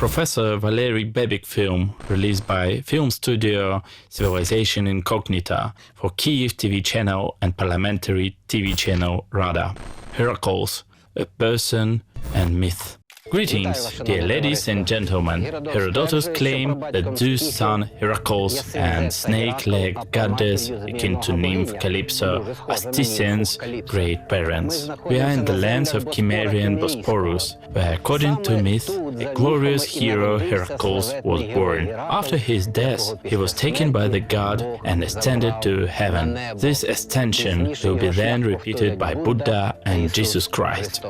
Professor Valeriy Bebyk film released by film studio Civilization Incognita for KYIV TV channel and Parliamentary TV channel RADA. HERACLES, a person and myth. Greetings, dear ladies and gentlemen. Herodotus claimed that Zeus' son Heracles and snake-legged goddess akin to nymph Calypso are Titian's great parents. We are in the lands of Cimmerian Bosporus, where, according to myth, a glorious hero Heracles was born. After his death, he was taken by the god and ascended to heaven. This ascension will be then repeated by Buddha and Jesus Christ.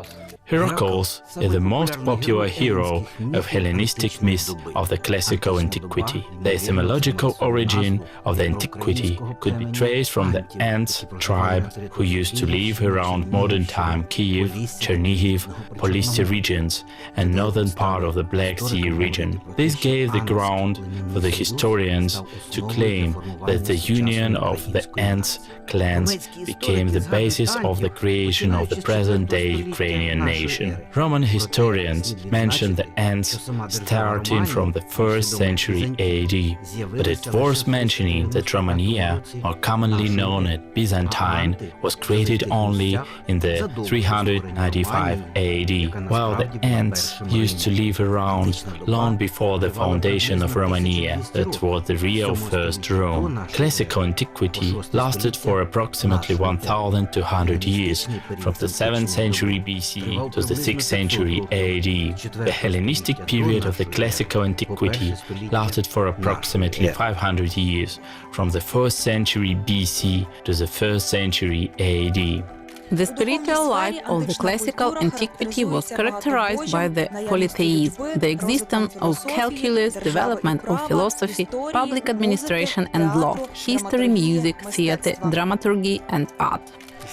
Heracles is the most popular hero of Hellenistic myths of the classical antiquity. The etymological origin of the antiquity could be traced from the Ants tribe who used to live around modern-time Kyiv, Chernihiv, Polissy regions and northern part of the Black Sea region. This gave the ground for the historians to claim that the union of the Ants clans became the basis of the creation of the present-day Ukrainian nation. Roman historians mention the Ants starting from the 1st century AD, but it's worth mentioning that Romania, more commonly known as Byzantine, was created only in the 395 AD, while the Ants used to live around long before the foundation of Romania, that was the real first Rome. Classical antiquity lasted for approximately 1,200 years, from the 7th century BC to the 6th century AD. The Hellenistic period of the classical antiquity lasted for approximately 500 years, from the 1st century BC to the 1st century AD. The spiritual life of the classical antiquity was characterized by the polytheism, the existence of calculus, development of philosophy, public administration and law, history, music, theater, dramaturgy and art.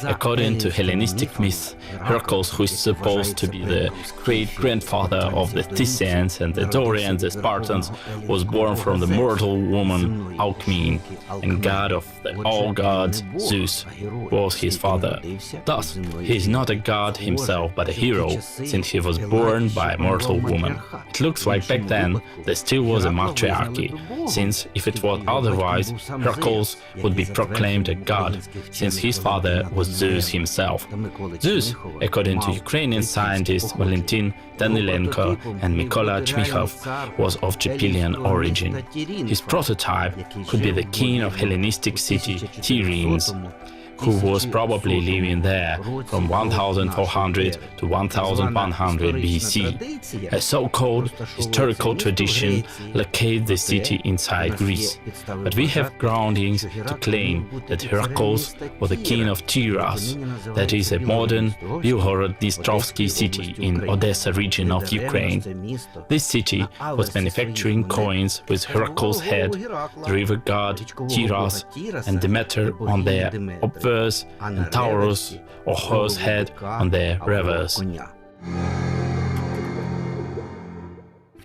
According to Hellenistic myth, Heracles, who is supposed to be the great-grandfather of the Thessians and the Dorians, the Spartans, was born from the mortal woman Alcmene, and god of the all gods, Zeus, was his father. Thus, he is not a god himself but a hero, since he was born by a mortal woman. It looks like back then there still was a matriarchy, since if it was otherwise, Heracles would be proclaimed a god, since his father was Zeus himself. Zeus, according to Ukrainian scientists Valentin Danilenko and Mykola Chmikhov, was of Gypilian origin. His prototype could be the king of Hellenistic city Tiryns, who was probably living there from 1400 to 1100 BC. A so-called historical tradition locates the city inside Greece, but we have groundings to claim that Heracles was the king of Tyras, that is a modern Bilhorod-Dnistrovsky city in Odessa region of Ukraine. This city was manufacturing coins with Heracles' head, the river god Tyras and Demeter on their obverse and Taurus or horse head on their reverse.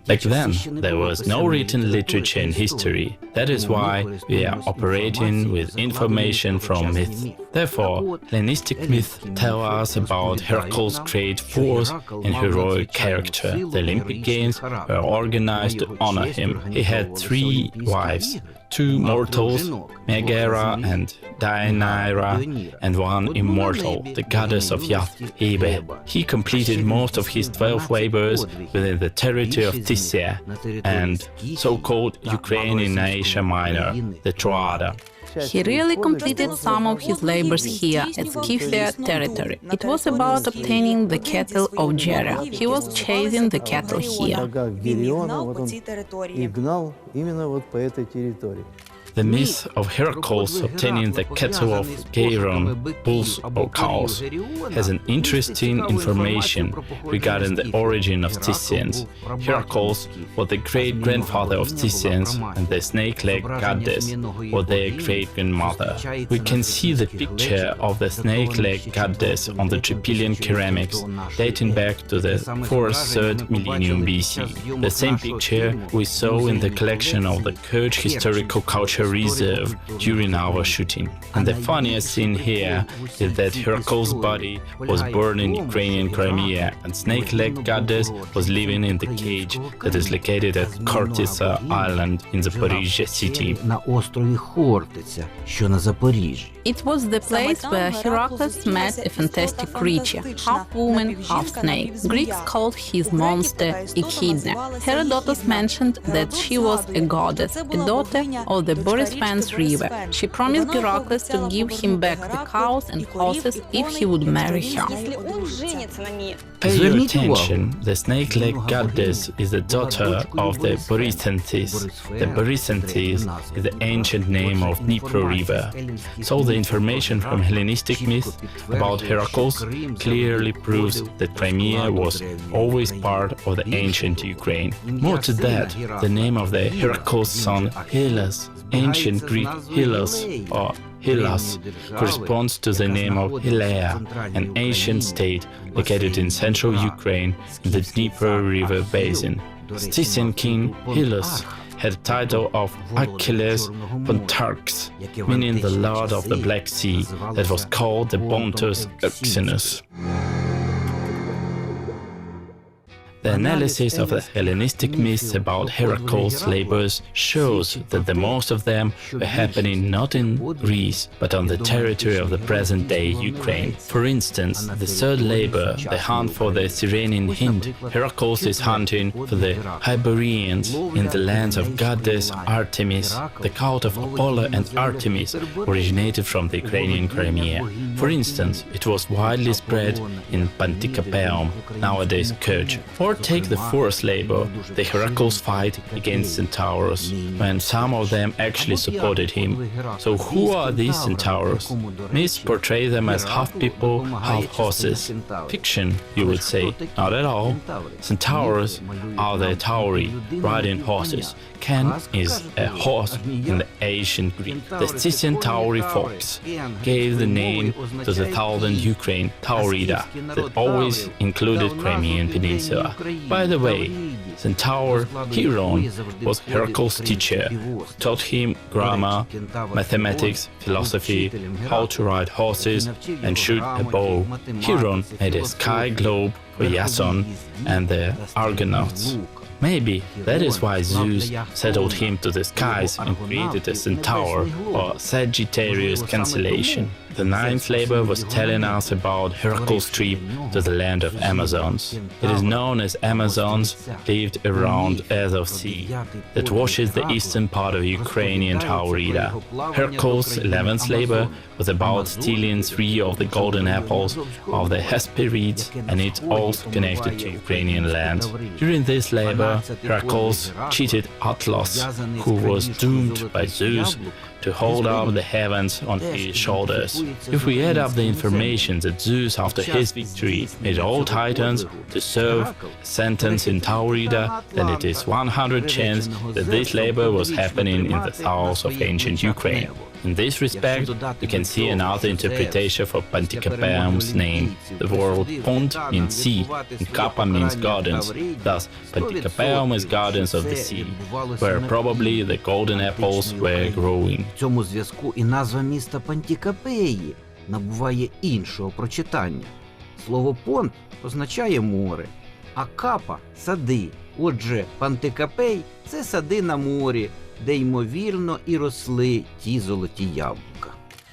Back then, there was no written literature in history. That is why we are operating with information from myth. Therefore, Hellenistic myths tell us about Heracles' great force and heroic character. The Olympic Games were organized to honor him. He had 3 wives, 2 mortals, Megara and Deianira, and 1 immortal, the goddess of Yath, Hebe. He completed most of his 12 labors within the territory of Thessia and so-called Ukraine in Asia Minor, the Troada. He really completed some of his labors here at Scythia territory. It was about obtaining the cattle of Gera. He was chasing the cattle here. The myth of Heracles obtaining the cattle of Geiron, bulls or cows, has an interesting information regarding the origin of Thessians. Heracles was the great-grandfather of Thessians, and the snake-legged goddess was their great-grandmother. We can see the picture of the snake-legged goddess on the Gypilian ceramics, dating back to the 4th-3rd millennium BC. The same picture we saw in the collection of the Kurd Historical Culture nature reserve during our shooting. And the funniest thing here is that HERACLES' body was born in Ukrainian Crimea, and snake-leg goddess was living in the cage that is located at Khortytsa Island in Zaporizhzhia city. It was the place where Heracles met a fantastic creature, half woman, half snake. Greeks called his monster Echidna. Herodotus mentioned that she was a goddess, a daughter of the Borisphans river. She promised Heracles to give him back the cows and horses if he would marry her. Pay your attention, the snake-leg goddess is the daughter of the Borisphans. The Borisphans is the ancient name of Dnipro river. So the information from Hellenistic myth about Heracles clearly proves that Crimea was always part of the ancient Ukraine. More to that, the name of the Heracles' son Hellas, ancient Greek Hellas or Hellas, corresponds to the name of Helea, an ancient state located in central Ukraine in the Dnipro river basin. Scythian king Hellas had the title of Achilles Pontarchs, meaning the Lord of the Black Sea, that was called the Pontus Euxinus. The analysis of the Hellenistic myths about Heracles' labors shows that the most of them were happening not in Greece, but on the territory of the present-day Ukraine. For instance, the third labor, the hunt for the Cyrenian hind, Heracles is hunting for the Hyborians in the lands of goddess Artemis. The cult of Apollo and Artemis originated from the Ukrainian Crimea. For instance, it was widely spread in Pantikapaum, nowadays Kerch. Or take the fourth labor, the Heracles fight against centaurs, when some of them actually supported him. So who are these centaurs? Myths portray them as half people, half horses. Fiction, you would say. Not at all. Centaurs are the tauri, riding horses. Can is a horse in the ancient Greek. The Scythian Tauri fox gave the name to the southern Ukraine, Taurida, that always included Crimean Peninsula. By the way, centaur Chiron was Heracles' teacher, who taught him grammar, mathematics, philosophy, how to ride horses and shoot a bow. Chiron made a sky globe for Iason and the Argonauts. Maybe that is why Zeus settled him to the skies and created a centaur or Sagittarius constellation. The ninth labor was telling us about Heracles' trip to the land of Amazons. It is known as Amazons lived around Azov Sea that washes the eastern part of Ukrainian Taurida. Heracles' 11th labor was about stealing 3 of the golden apples of the Hesperides, and it's also connected to Ukrainian land. During this labor, Heracles cheated Atlas, who was doomed by Zeus to hold up the heavens on his shoulders. If we add up the information that Zeus, after his victory, made all titans to serve a sentence in Taurida, then it is 100 chance that this labor was happening in the south of ancient Ukraine. In this respect, you can see another interpretation for Pantikapaum's name. The word Pont means sea, and Kappa means gardens. Thus, Pantikapaum is gardens of the sea, where probably the golden apples were growing. В цьому зв'язку і назва міста Пантікапеї набуває іншого прочитання. Слово «понт» означає море, а «капа» – сади. Отже, Пантикапей – це сади на морі, де, ймовірно, і росли ті золоті яблука.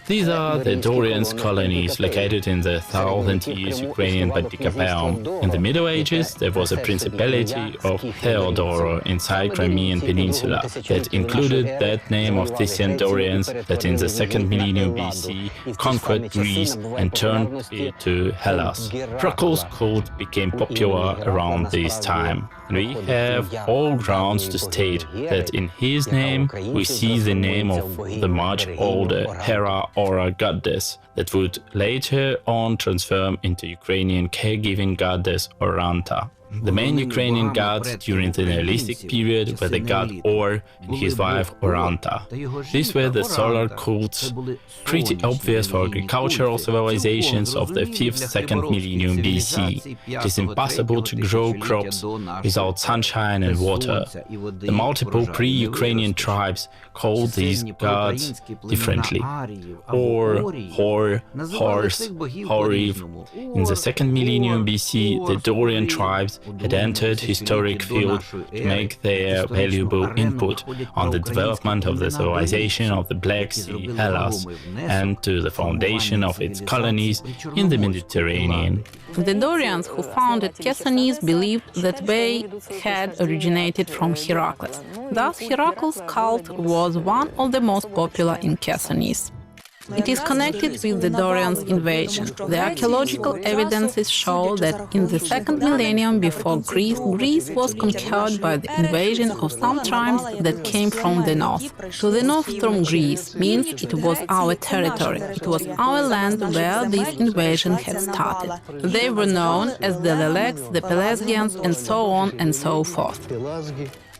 These are the Dorians colonies located in the southern East Ukrainian Pantikapaum. In the Middle Ages, there was a principality of Theodoro inside Crimean Peninsula that included that name of Scythian Dorians that in the 2nd millennium BC conquered Greece and turned it to Hellas. Heracles' cult became popular around this time. And we have all grounds to state that in his name we see the name of the much older Hera or a goddess that would later on transform into Ukrainian caregiving goddess Oranta. The main Ukrainian gods during the Neolithic period were the god Or and his wife Oranta. These were the solar cults, pretty obvious for agricultural civilizations of the 5th, 2nd millennium BC. It is impossible to grow crops without sunshine and water. The multiple pre-Ukrainian tribes called these gods differently. Or, Hor, Horse, Horiv. In the 2nd millennium BC, the Dorian tribes had entered historic field to make their valuable input on the development of the civilization of the Black Sea, Hellas, and to the foundation of its colonies in the Mediterranean. The Dorians who founded Chersonese believed that they had originated from HERACLES. Thus, Heracles' cult was one of the most popular in Chersonese. It is connected with the Dorians' invasion. The archaeological evidences show that in the 2nd millennium before Greece was conquered by the invasion of some tribes that came from the north. To the north from Greece means it was our territory, it was our land where this invasion had started. They were known as the Leleks, the Pelasgians, and so on and so forth.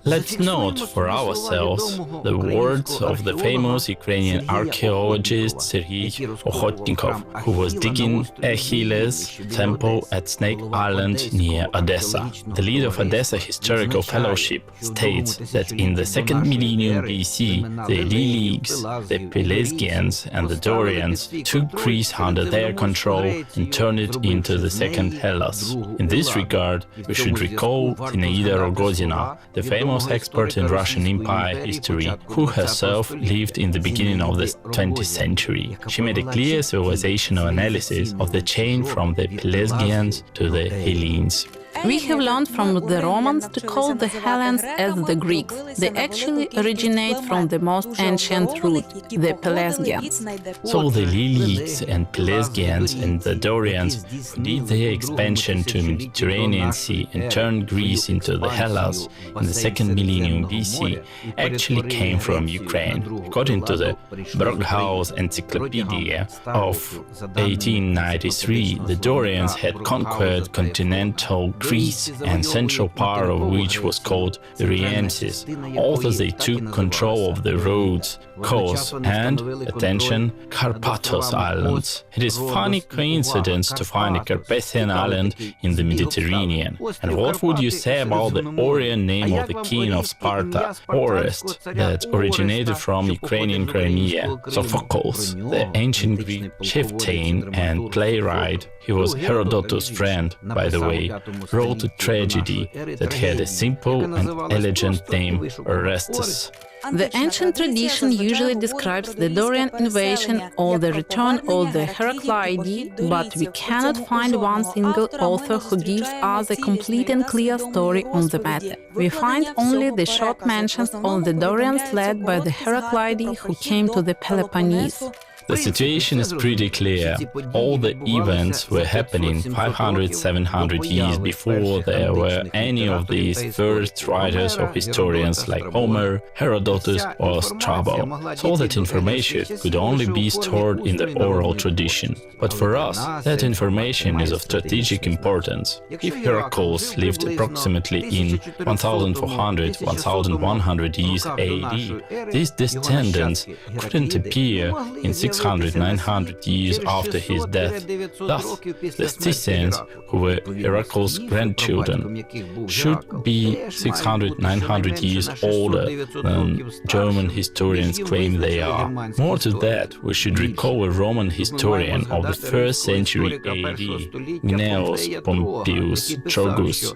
Let's note for ourselves the words of the famous Ukrainian archaeologist Serhiy Ochotnikov, who was digging Achilles' temple at Snake Island near Odessa. The leader of Odessa Historical Fellowship states that in the 2nd millennium BC, the Lelegs, the Pelasgians and the Dorians took Greece under their control and turned it into the second Hellas. In this regard, we should recall Zinaida Rogozina, the famous expert in Russian Empire history, who herself lived in the beginning of the 20th century. She made a clear civilizational analysis of the chain from the Pelasgians to the Hellenes. We have learned from the Romans to call the Hellenes as the Greeks. They actually originate from the most ancient root, the Pelasgians. So the Lelegs and Pelasgians and the Dorians who did their expansion to Mediterranean Sea and turned Greece into the Hellas in the 2nd millennium BC actually came from Ukraine. According to the Brockhaus Encyclopedia of 1893, the Dorians had conquered continental Greece, and central part of which was called Riensis. Also they took control of the Rhodes, Kos and, attention, Carpathos Islands. It is funny coincidence to find a Carpathian island in the Mediterranean. And what would you say about the Orion name of the king of Sparta, Orest, that originated from Ukrainian Crimea? Sophocles, the ancient Greek chieftain and playwright, he was Herodotus' friend, by the way, wrote a tragedy that had a simple and elegant name, Orestes. The ancient tradition usually describes the Dorian invasion or the return of the Heracleidae, but we cannot find one single author who gives us a complete and clear story on the matter. We find only the short mentions of the Dorians led by the Heracleidae who came to the Peloponnese. The situation is pretty clear. All the events were happening 500-700 years before there were any of these first writers or historians like Homer, Herodotus or Strabo, so that information could only be stored in the oral tradition. But for us, that information is of strategic importance. If Heracles lived approximately in 1400-1100 years AD, these descendants couldn't appear in 600-900 years after his death. Thus, the Scythians, who were Heracles' grandchildren, should be 600-900 years older than German historians claim they are. More to that, we should recall a Roman historian of the 1st century AD, Gnaeus Pompeius Trogus,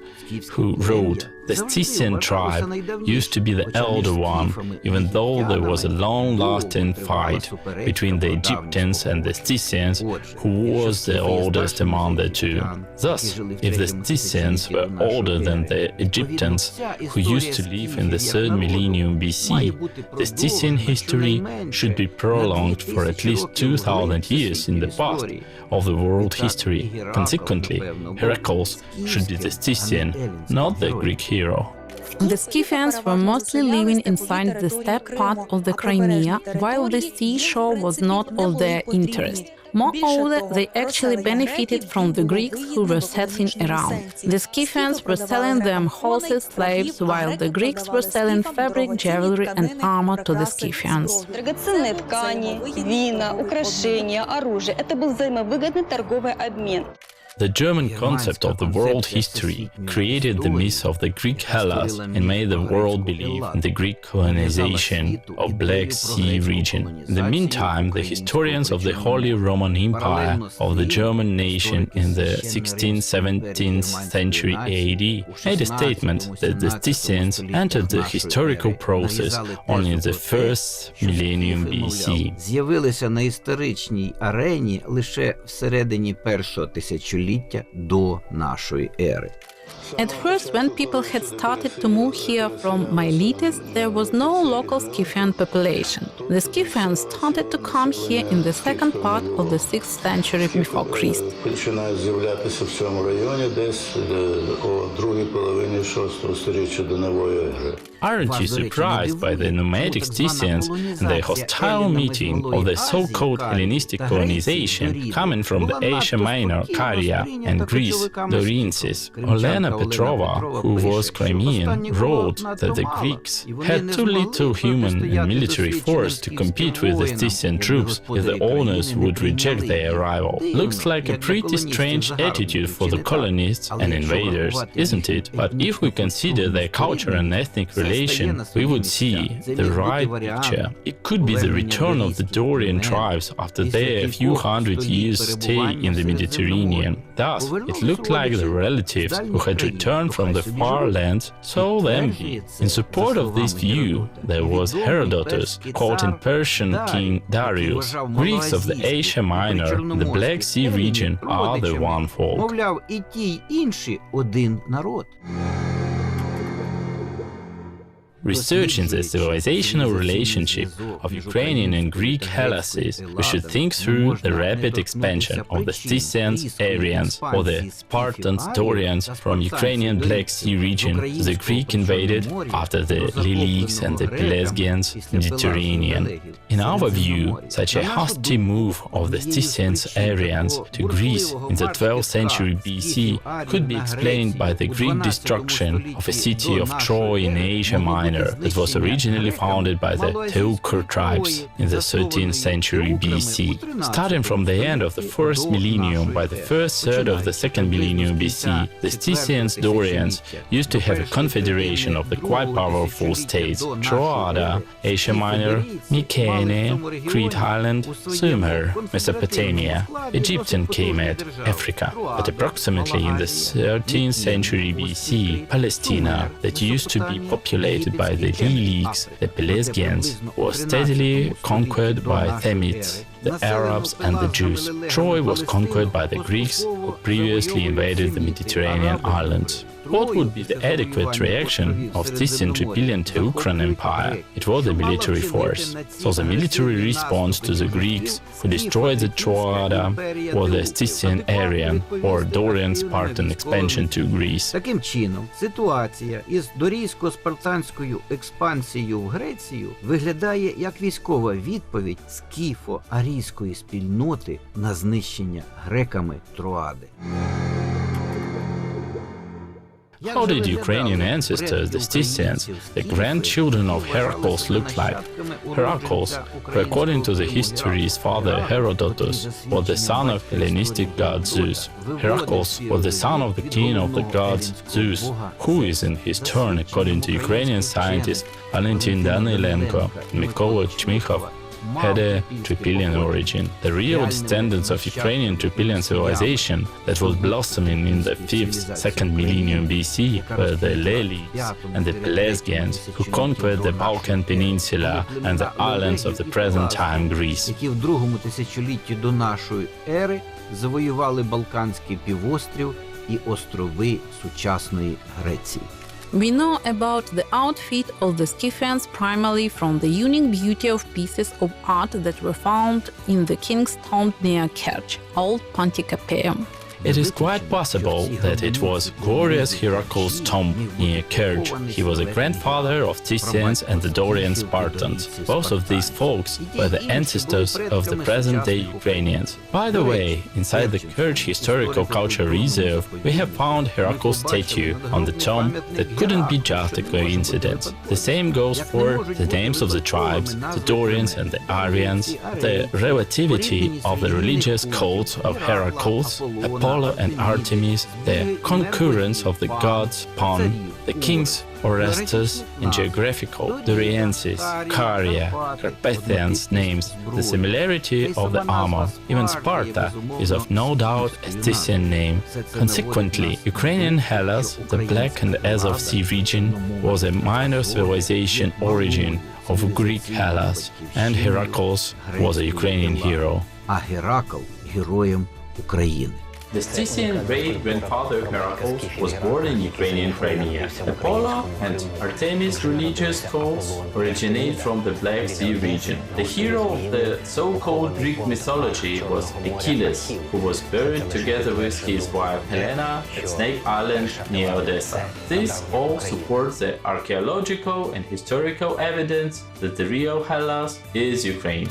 who wrote, "The Scythian tribe used to be the elder one, even though there was a long-lasting fight between the Egyptians and the Scythians, who was the oldest among the two. Thus, if the Scythians were older than the Egyptians, who used to live in the 3rd millennium BC, the Scythian history should be prolonged for at least 2000 years in the past of the world history. Consequently, Heracles should be the Scythian, not the Greek hero." The Scythians were mostly living inside the steppe part of the Crimea, while the seashore was not of their interest. Moreover, they actually benefited from the Greeks who were settling around. The Scythians were selling them horses, slaves, while the Greeks were selling fabric, jewelry and armor to the Scythians. Драгоценные ткани, вина, украшения, оружие – это был взаимовыгодный торговый обмен. The German concept of the world history created the myth of the Greek Hellas and made the world believe in the Greek colonization of Black Sea region. In the meantime, the historians of the Holy Roman Empire of the German nation in the 16th-17th century AD made a statement that the Scythians entered the historical process only in the first millennium BC. З'явилися на історичній арені лише всередині першого тисячоліття до нашої ери. At first, when people had started to move here from Miletus, there was no local Scythian population. The Scythians started to come here in the second part of the 6th century before Christ. Починають з'являтися в цьому районі десь о другій половині 6 століття до нової ери. Aren't you surprised by the nomadic Scythians and the hostile meeting of the so-called Hellenistic colonization coming from the Asia Minor, Caria, and Greece, Dorincis? Olena Petrova, who was Crimean, wrote that the Greeks had too little human and military force to compete with the Scythian troops if the owners would reject their arrival. Looks like a pretty strange attitude for the colonists and invaders, isn't it? But if we consider their culture and ethnic relations, we would see the right picture. It could be the return of the Dorian tribes after their few hundred years stay in the Mediterranean. Thus, it looked like the relatives who had returned from the far lands saw them be. In support of this view, there was Herodotus, called in Persian King Darius. Greeks of the Asia Minor, the Black Sea region, are the one folk. Мовляв, і ті, й інші один народ. Researching the civilizational relationship of Ukrainian and Greek Hellases, we should think through the rapid expansion of the Scythians, Aryans, or the Spartans, Dorians from Ukrainian Black Sea region to the Greek invaded after the Lilics and the Pelasgians Mediterranean. In our view, such a hasty move of the Scythians, Aryans to Greece in the 12th century BC could be explained by the Greek destruction of a city of Troy in Asia Minor that was originally founded by the Teucer tribes in the 13th century BC. Starting from the end of the first millennium by the first third of the second millennium BC, the Scythians Dorians used to have a confederation of the quite powerful states Troada, Asia Minor, Mycenae, Crete Island, Sumer, Mesopotamia, Egyptian Kemet, Africa. But approximately in the 13th century BC, Palestina, that used to be populated by the Lilics, the Pelasgians, was steadily conquered by Themites, the Arabs and the Jews. Troy was conquered by the Greeks, who previously invaded the Mediterranean islands. What would be the adequate reaction of Scythian Tripolian Teucran Empire? It was a military force. So the military response to the Greeks who destroyed the Troada was the Scythian Aryan or Dorian Spartan expansion to Greece. Таким чином, ситуація із дорійсько-спартанською експансією в Грецію виглядає як військова відповідь скіфо-арійської спільноти на знищення греками Троади. How did Ukrainian ancestors, the Scythians, the grandchildren of Heracles, look like? Heracles, who according to the history's father Herodotus, was the son of Hellenistic god Zeus. Heracles was the son of the king of the gods Zeus, who is in his turn, according to Ukrainian scientists Valentin Danilenko and Mykola Chmikhov, had a Tripolian origin. The real descendants of Ukrainian Tripolian civilization that was blossoming in the 5th, 2nd millennium BC were the Lilics and the Pelasgians, who conquered the Balkan Peninsula and the islands of the present-time Greece. Які в другому тисячолітті до нашої ери завоювали Балканський півострів і острови сучасної Греції. We know about the outfit of the Scythians primarily from the unique beauty of pieces of art that were found in the king's tomb near Kerch, Old Pantikapaeum. It is quite possible that it was glorious Heracles' tomb near Kerch. He was a grandfather of Thessians and the Dorian Spartans. Both of these folks were the ancestors of the present-day Ukrainians. By the way, inside the Kerch Historical Culture Reserve, we have found Heracles' statue on the tomb that couldn't be just a coincidence. The same goes for the names of the tribes, the Dorians and the Aryans, the relativity of the religious cults of Heracles, Apollo and Artemis, the concurrence of the gods Pan, the kings Orestes, and geographical Doriensis, Caria, Carpathians names, the similarity of the armor. Even Sparta is of no doubt a Thessian name. Consequently, Ukrainian Hellas, the Black and Azov Sea region, was a minor civilization origin of Greek Hellas, and Heracles was a Ukrainian hero. А Геракл героєм України. The Thessian great-grandfather Heracles was born in Ukrainian Crimea. Apollo and Artemis religious cults originate from the Black Sea region. The hero of the so-called Greek mythology was Achilles, who was buried together with his wife Helena at Snake Island near Odessa. This all supports the archaeological and historical evidence that the real Hellas is Ukraine.